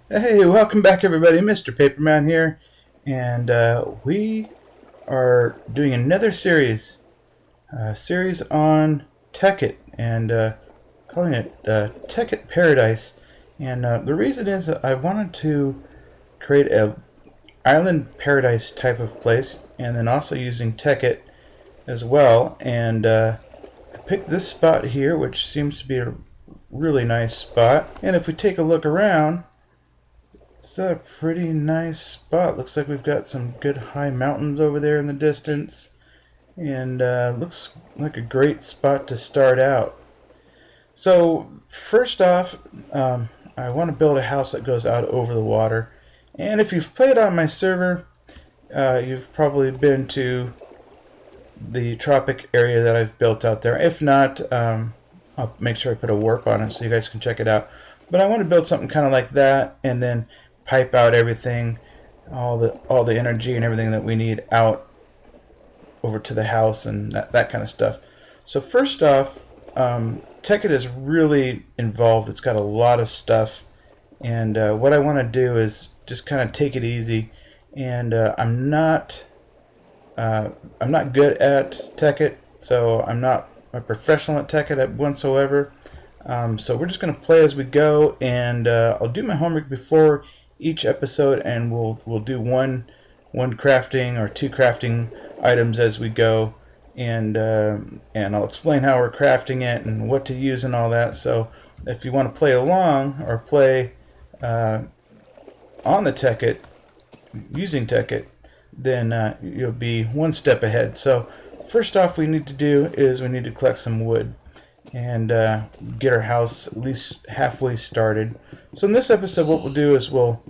Hey, welcome back, everybody. Mr. Paperman here, and we are doing another series, series on Tekkit, and calling it Tekkit Paradise. And the reason is that I wanted to create a island paradise type of place, and then also using Tekkit as well. And I picked this spot here, which seems to be a really nice spot. And if we take a look around, it's a pretty nice spot. Looks like we've got some good high mountains over there in the distance. And looks like a great spot to start out. So first off, I want to build a house that goes out over the water. And if you've played on my server, you've probably been to the Tropic area that I've built out there. If not, I'll make sure I put a warp on it so you guys can check it out. But I want to build something kind of like that, and then pipe out everything, all the energy and everything that we need out over to the house and that kind of stuff. So first off, Tekkit is really involved. It's got a lot of stuff, and what I want to do is just kind of take it easy. And I'm not good at Tekkit, so I'm not a professional at Tekkit whatsoever. So we're just going to play as we go, and I'll do my homework before each episode, and we'll do one crafting or two crafting items as we go, and I'll explain how we're crafting it and what to use and all that. So if you want to play along or play on the Tekkit using Tekkit, then you'll be one step ahead. So first off, we need to do is we need to collect some wood and get our house at least halfway started. So in this episode, what we'll do is we'll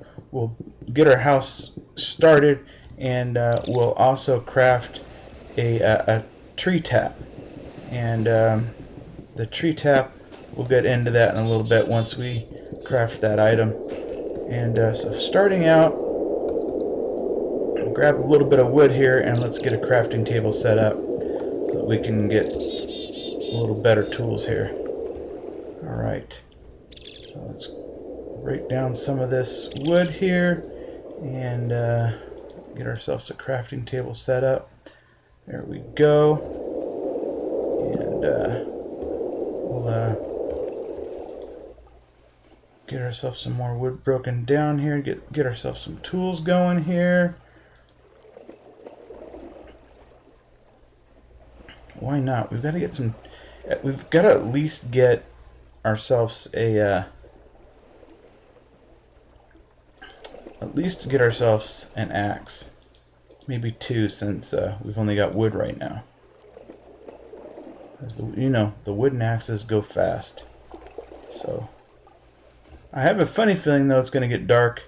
get our house started, and we'll also craft a tree tap. And the tree tap, we'll get into that in a little bit once we craft that item. And so starting out, grab a little bit of wood here, and let's get a crafting table set up so that we can get a little better tools here. Alright, so let's break down some of this wood here and get ourselves a crafting table set up. There we go. And we'll get ourselves some more wood broken down here, get ourselves some tools going here. Why not? We've got to get some. We've got to at least get ourselves a. At least get ourselves an axe, maybe two, since we've only got wood right now. The wooden axes go fast. So I have a funny feeling though it's going to get dark,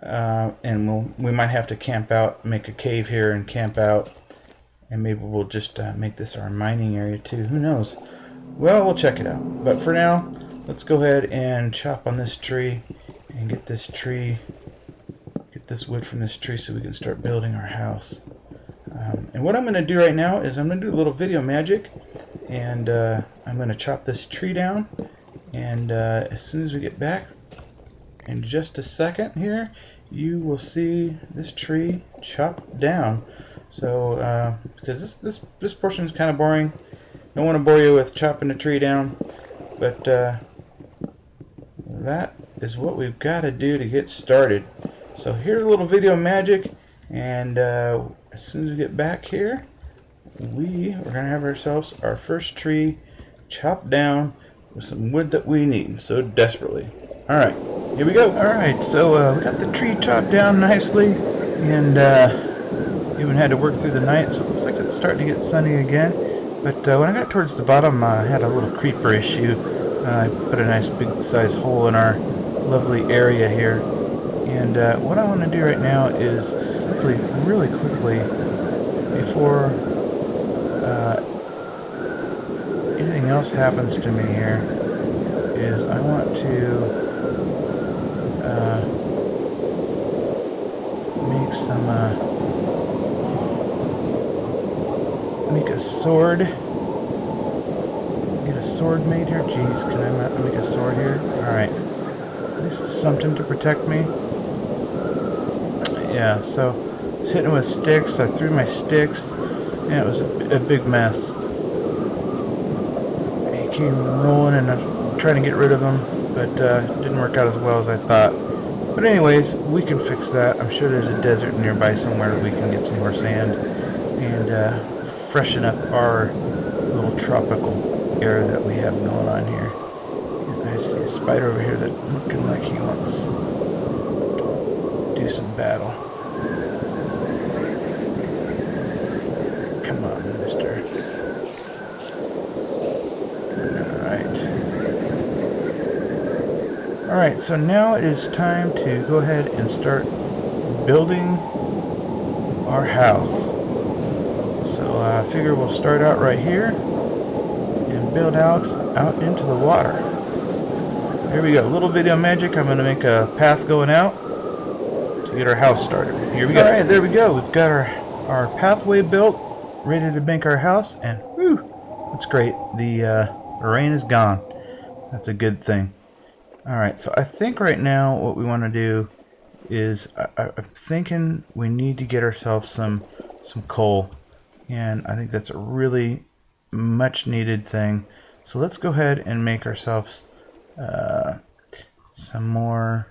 and we might have to camp out, make a cave here and camp out. And maybe we'll just make this our mining area too. Who knows? Well, we'll check it out. But for now, let's go ahead and chop on this tree and get this wood from this tree so we can start building our house. And what I'm going to do right now is I'm going to do a little video magic, and I'm going to chop this tree down. And as soon as we get back in just a second here, you will see this tree chopped down. So, because this portion is kind of boring, don't want to bore you with chopping the tree down, but that is what we've got to do to get started. So here's a little video magic, and as soon as we get back here, we're going to have ourselves our first tree chopped down with some wood that we need so desperately. Alright, here we go. Alright, so we got the tree chopped down nicely, and even had to work through the night, so it looks like it's starting to get sunny again. But when I got towards the bottom, I had a little creeper issue. I put a nice big size hole in our lovely area here. And what I want to do right now is simply, really quickly, before anything else happens to me here, is I want to make a sword. Get a sword made here. Jeez, can I not make a sword here? Alright. At least something to protect me. Yeah, so I was hitting with sticks. I threw my sticks, and it was a big mess. He came rolling, and I was trying to get rid of him, but it didn't work out as well as I thought. But anyways, we can fix that. I'm sure there's a desert nearby somewhere that we can get some more sand and freshen up our little tropical air that we have going on here. And I see a spider over here that looking like he wants to do some battle. Come on, mister. Alright, so now it is time to go ahead and start building our house. So I figure we'll start out right here and build out into the water. Here we go, a little video magic. I'm going to make a path going out to get our house started. Here we go. Alright, there we go. We've got our pathway built, ready to make our house, and whew, that's great. The rain is gone. That's a good thing. Alright, so I think right now what we want to do is, I'm thinking we need to get ourselves some coal. And I think that's a really much needed thing. So let's go ahead and make ourselves some more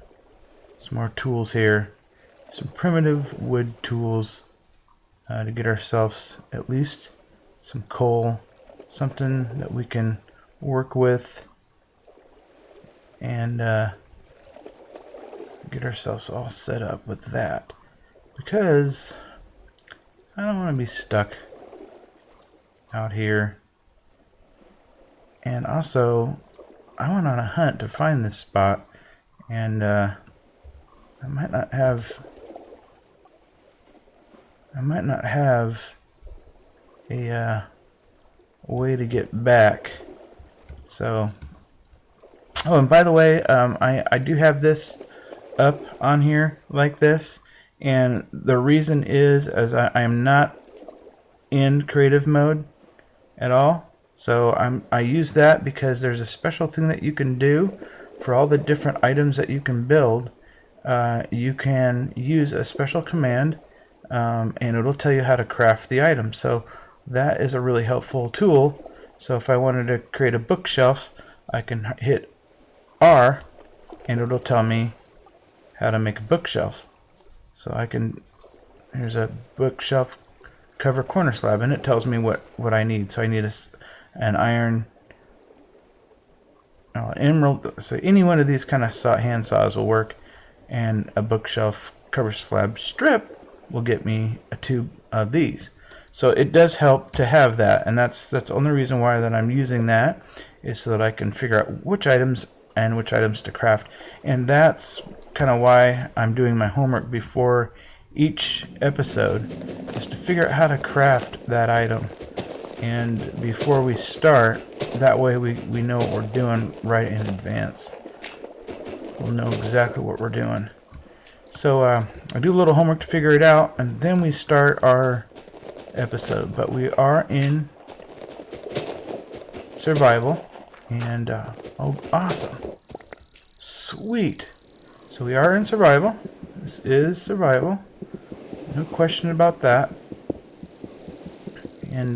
tools here. Some primitive wood tools to get ourselves at least some coal. Something that we can work with. And get ourselves all set up with that, because I don't want to be stuck out here. And also I went on a hunt to find this spot, and I might not have a way to get back. So oh, and by the way, I do have this up on here like this, and the reason is as I am not in creative mode at all. So I use that because there's a special thing that you can do for all the different items that you can build. You can use a special command, and it'll tell you how to craft the item. So that is a really helpful tool. So if I wanted to create a bookshelf, I can hit R, and it'll tell me how to make a bookshelf. So I can, here's a bookshelf cover corner slab, and it tells me what I need. So I need an iron, emerald. So any one of these kind of hand saws will work, and a bookshelf cover slab strip will get me a tube of these. So it does help to have that, and that's the only reason why that I'm using that, is so that I can figure out which items and which items to craft. And that's kind of why I'm doing my homework before each episode, is to figure out how to craft that item. And before we start, that way we know what we're doing right in advance. We'll know exactly what we're doing. So I do a little homework to figure it out, and then we start our episode. But we are in survival. And, oh, awesome. Sweet. So we are in survival. This is survival. No question about that. And,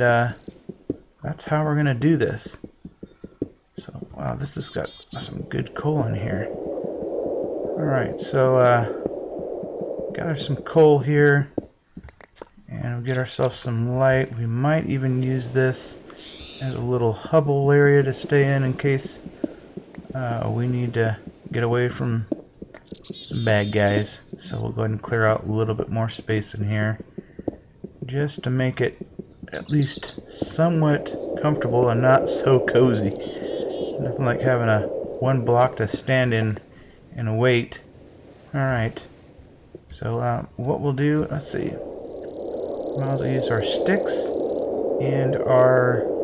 that's how we're going to do this. So, wow, this has got some good coal in here. Alright, so, gather some coal here. And we'll get ourselves some light. We might even use this as a little hubble area to stay in case we need to get away from some bad guys. So we'll go ahead and clear out a little bit more space in here, just to make it at least somewhat comfortable and not so cozy. Nothing like having one block to stand in and wait. Alright, so what we'll do, let's see, we'll use our sticks and our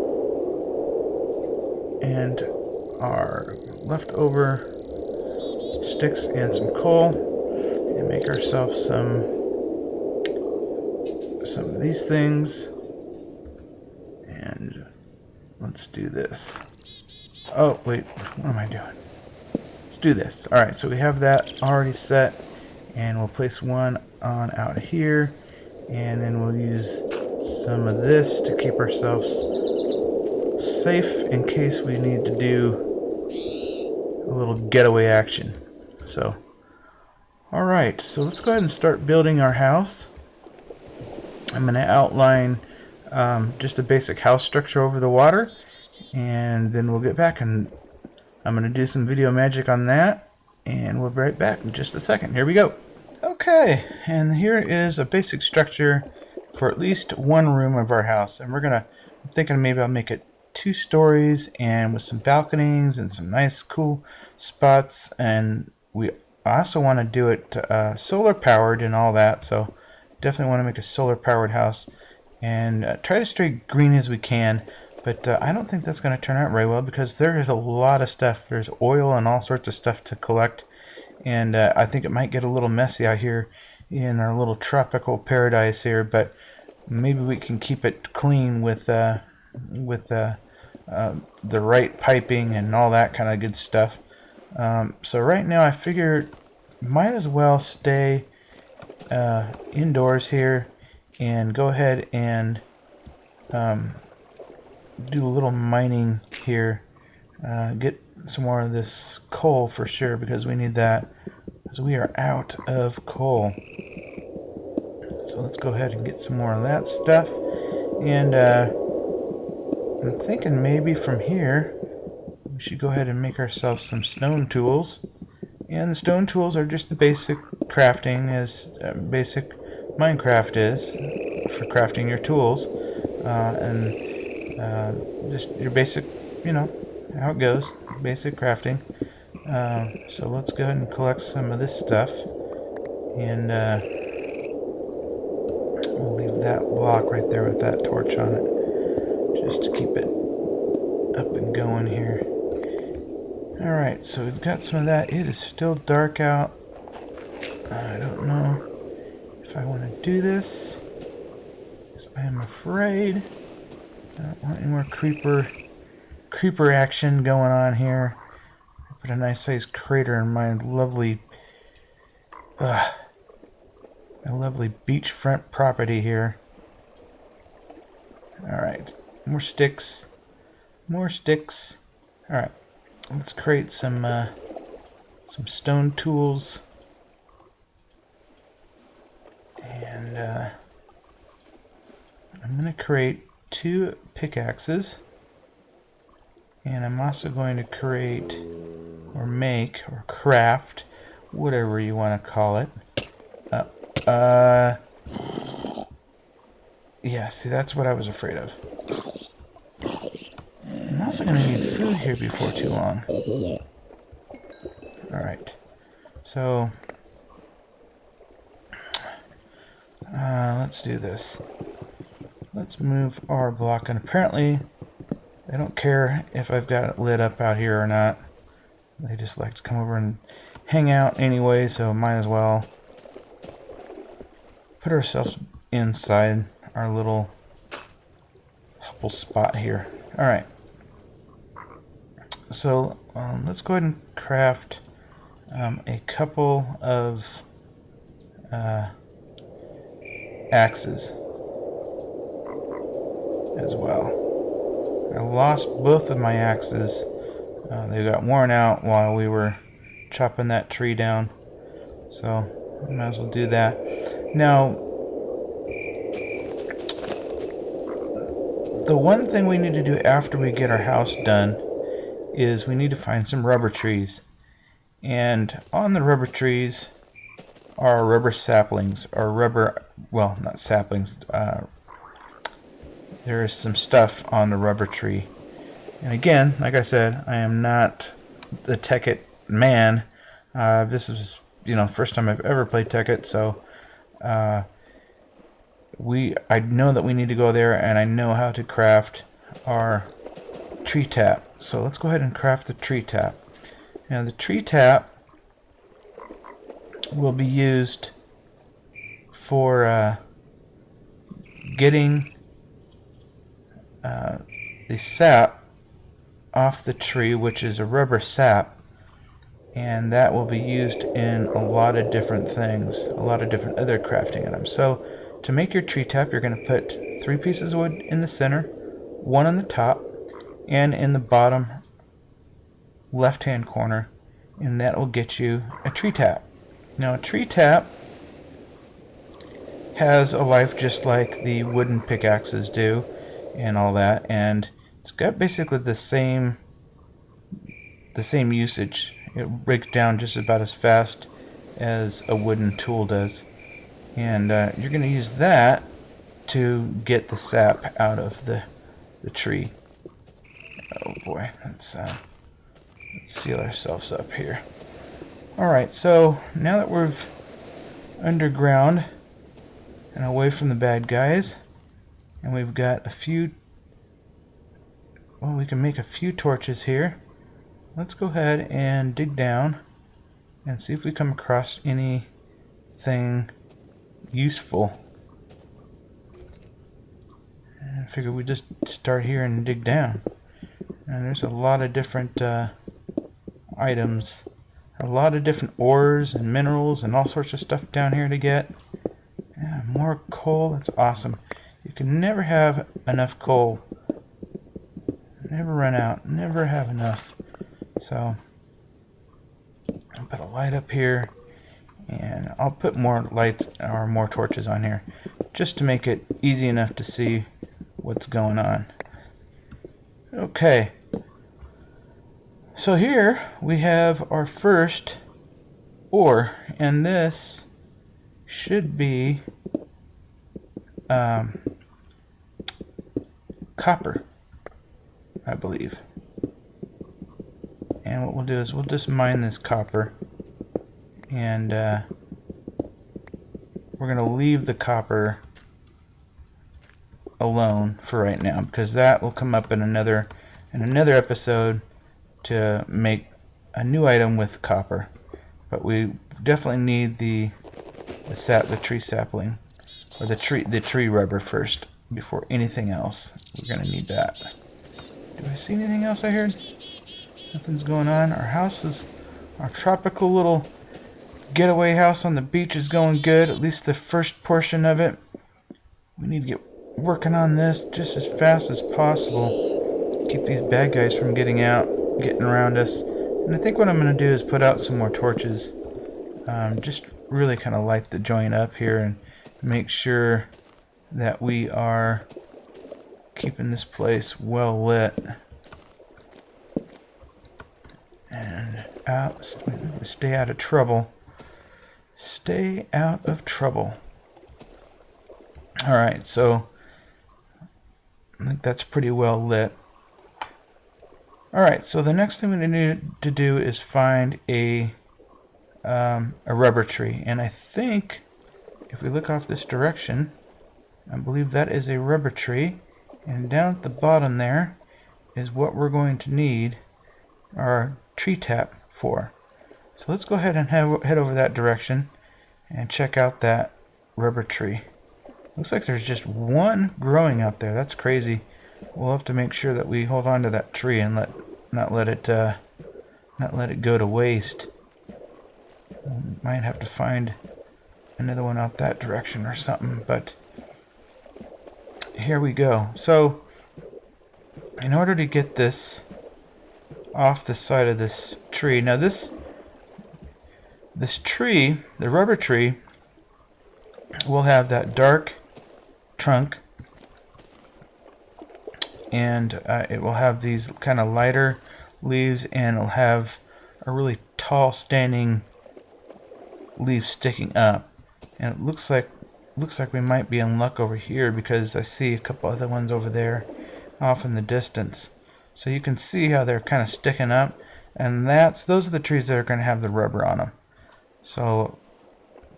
leftover sticks and some coal, and make ourselves some of these things. And let's do this. Oh wait, what am I doing? Let's do this. Alright, so we have that already set, and we'll place one on out here, and then we'll use some of this to keep ourselves safe in case we need to do a little getaway action. So, alright, so let's go ahead and start building our house. I'm going to outline just a basic house structure over the water, and then we'll get back and I'm going to do some video magic on that, and we'll be right back in just a second. Here we go. Okay, and here is a basic structure for at least one room of our house, and I'm thinking maybe I'll make it 2 stories and with some balconies and some nice cool spots, and we also want to do it solar powered and all that, so definitely want to make a solar powered house and try to stay green as we can. But I don't think that's going to turn out very well because there is a lot of stuff. There's oil and all sorts of stuff to collect. And I think it might get a little messy out here in our little tropical paradise here. But maybe we can keep it clean with the right piping and all that kind of good stuff. So right now I figure might as well stay indoors here and go ahead and do a little mining here, get some more of this coal for sure, because we need that, because we are out of coal. So let's go ahead and get some more of that stuff, and I'm thinking maybe from here we should go ahead and make ourselves some stone tools. And the stone tools are just the basic crafting, as basic Minecraft is for crafting your tools, and just your basic, how it goes, basic crafting. So let's go ahead and collect some of this stuff, and we'll leave that block right there with that torch on it, just to keep it up and going here. Alright, so we've got some of that. It is still dark out. I don't know if I want to do this, because I am afraid I don't want any more creeper action going on here. I put a nice sized crater in my lovely beachfront property here. Alright, more sticks. Alright, let's create some stone tools. And I'm going to create 2 pickaxes, and I'm also going to create or make or craft, whatever you want to call it. Yeah, see, that's what I was afraid of. I'm also going to need food here before too long. Alright, so let's do this. Let's move our block, and apparently they don't care if I've got it lit up out here or not. They just like to come over and hang out anyway, so might as well put ourselves inside our little spot here. Alright, so let's go ahead and craft a couple of axes as well. I lost both of my axes. They got worn out while we were chopping that tree down, so I might as well do that. Now, the one thing we need to do after we get our house done is we need to find some rubber trees, and on the rubber trees are rubber saplings, or rubber, well, not saplings, there is some stuff on the rubber tree. And again, like I said, I am not the Tekkit man. This is, the first time I've ever played Tekkit, so I know that we need to go there, and I know how to craft our tree tap. So let's go ahead and craft the tree tap. Now the tree tap will be used for getting the sap off the tree, which is a rubber sap, and that will be used in a lot of different things, a lot of different other crafting items. So to make your tree tap, you're going to put 3 pieces of wood in the center, 1 on the top, and in the bottom left hand corner, and that will get you a tree tap. Now a tree tap has a life just like the wooden pickaxes do and all that, and it's got basically the same usage. It breaks down just about as fast as a wooden tool does, and you're going to use that to get the sap out of the tree. Oh boy, let's seal ourselves up here. Alright, so now that we're underground and away from the bad guys, and we've got a few, well, we can make a few torches here. Let's go ahead and dig down and see if we come across anything useful. I figure we just start here and dig down. And there's a lot of different items, a lot of different ores and minerals and all sorts of stuff down here to get. Yeah, more coal, that's awesome. You can never have enough coal. Never run out, never have enough. So I'll put a light up here, and I'll put more lights or more torches on here just to make it easy enough to see what's going on. Okay, so here we have our first ore, and this should be copper, I believe. And what we'll do is we'll just mine this copper, and we're going to leave the copper alone for right now, because that will come up in another episode to make a new item with copper. But we definitely need the tree sapling, or the tree rubber first before anything else. We're gonna need that. Do I see anything else I heard? Nothing's going on. Our tropical little getaway house on the beach is going good, at least the first portion of it. We need to get working on this just as fast as possible. Keep these bad guys from getting around us. And I think what I'm going to do is put out some more torches. Just really kind of light the joint up here and make sure that we are keeping this place well lit. And stay out of trouble. Stay out of trouble. Alright, so I think that's pretty well lit. Alright, so the next thing we need to do is find a rubber tree. And I think if we look off this direction, I believe that is a rubber tree. And down at the bottom there is what we're going to need our tree tap for. So let's go ahead and head over that direction and check out that rubber tree. Looks like there's just one growing out there. That's crazy. We'll have to make sure that we hold on to that tree and not let it go to waste. We might have to find another one out that direction or something, but here we go. So in order to get this off the side of this tree, now this tree, the rubber tree, will have that dark trunk, and it will have these kind of lighter leaves, and it'll have a really tall standing leaf sticking up. And it looks like we might be in luck over here, because I see a couple other ones over there off in the distance. So you can see how they're kind of sticking up, and those are the trees that are going to have the rubber on them. So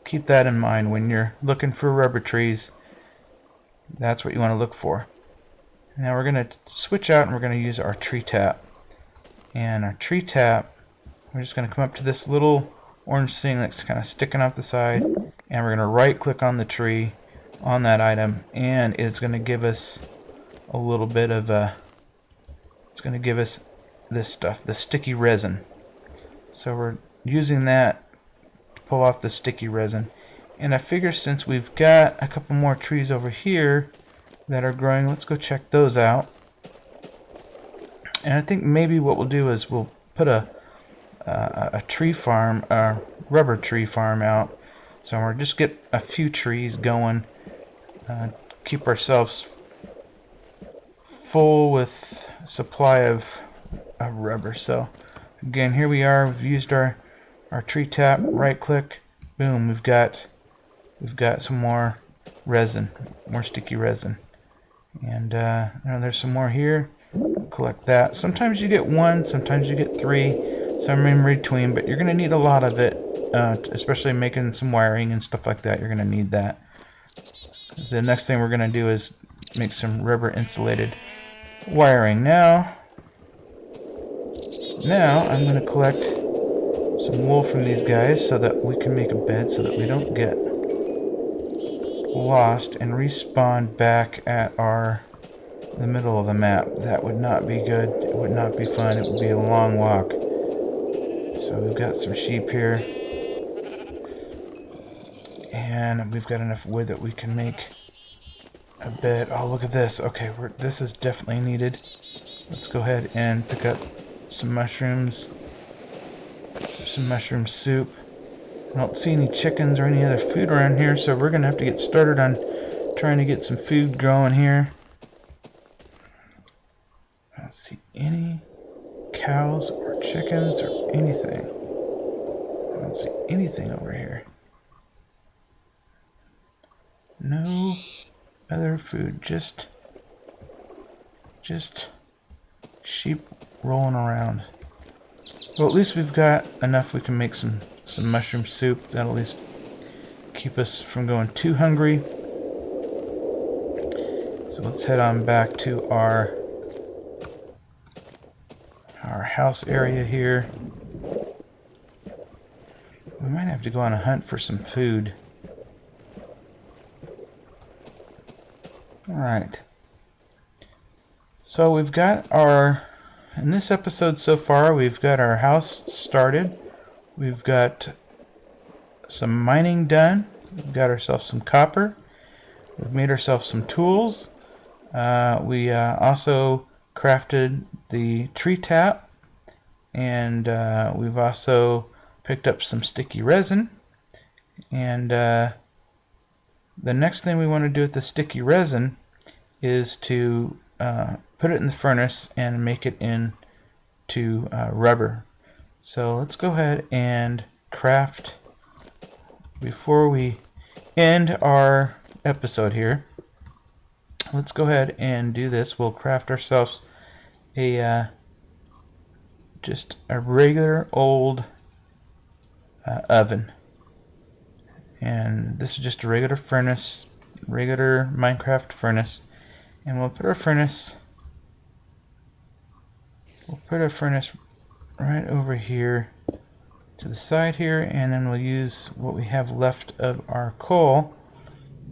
keep that in mind when you're looking for rubber trees. That's what you want to look for. Now we're going to switch out, and we're going to use our tree tap. And our tree tap, we're just going to come up to this little orange thing that's kind of sticking off the side, and we're going to right click on the tree on that item, and it's going to give us a little bit of it's going to give us this stuff, the sticky resin. So we're using that to pull off the sticky resin. And I figure since we've got a couple more trees over here that are growing, let's go check those out. And I think maybe what we'll do is we'll put a tree farm, a rubber tree farm out. So we'll just get a few trees going, keep ourselves full with supply of rubber. So again, here we are. We've used our tree tap. Right click, boom. We've got some more resin, more sticky resin, and there's some more here. Collect that. Sometimes you get one, sometimes you get three, some in between, but you're going to need a lot of it, especially making some wiring and stuff like that. You're going to need that. The next thing we're going to do is make some rubber insulated wiring. Now I'm going to collect some wool from these guys so that we can make a bed so that we don't get lost and respawn back at the middle of the map. That would not be good. It would not be fun. It would be a long walk. So we've got some sheep here, and we've got enough wood that we can make a bed. Oh, look at this. Okay, this is definitely needed. Let's go ahead and pick up some mushrooms, some mushroom soup. I don't see any chickens or any other food around here, so we're gonna have to get started on trying to get some food growing here. I don't see any cows or chickens or anything. I don't see anything over here. No other food, just sheep rolling around. Well, at least we've got enough. We can make some mushroom soup. That'll at least keep us from going too hungry. So let's head on back to our house area here. We might have to go on a hunt for some food. Alright. So we've got in this episode so far, we've got our house started. We've got some mining done. We've got ourselves some copper. We've made ourselves some tools. We also crafted the tree tap. And we've also picked up some sticky resin. And the next thing we want to do with the sticky resin is to put it in the furnace and make it into rubber. So let's go ahead and craft, before we end our episode here, let's go ahead and do this. We'll craft ourselves just a regular old oven. And this is just a regular furnace, regular Minecraft furnace. And we'll put our furnace right over here to the side here, and then we'll use what we have left of our coal,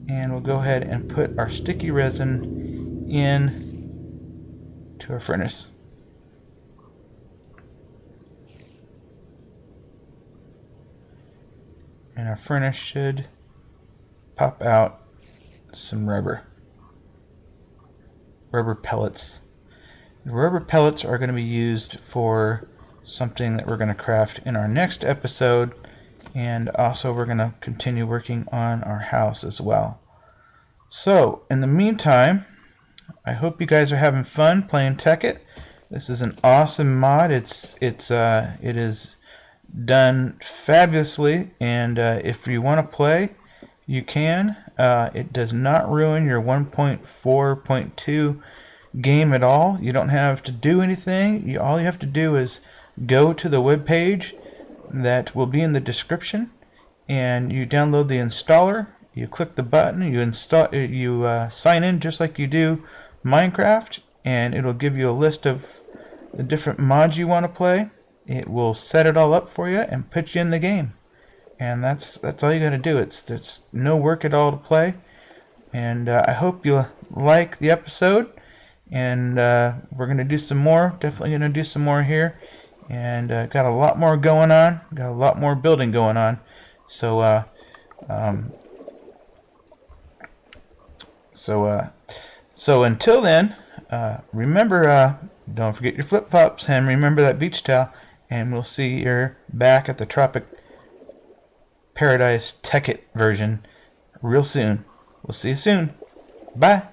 and we'll go ahead and put our sticky resin in to our furnace. And our furnace should pop out some rubber pellets. The rubber pellets are going to be used for something that we're going to craft in our next episode, and also we're going to continue working on our house as well. So in the meantime, I hope you guys are having fun playing Tekkit. This is an awesome mod. It is done fabulously, and if you want to play, you can. It does not ruin your 1.4.2 game at all. You don't have to do anything. All you have to do is go to the web page that will be in the description, and you download the installer. You click the button. You sign in just like you do Minecraft, and it'll give you a list of the different mods you want to play. It will set it all up for you and put you in the game, and that's all you got to do. It's no work at all to play, and I hope you like the episode. And we're gonna do some more. Definitely gonna do some more here, and got a lot more going on. Got a lot more building going on. So so until then, remember, don't forget your flip-flops and remember that beach towel. And we'll see you back at the Tropic Paradise Tekkit version real soon. We'll see you soon. Bye.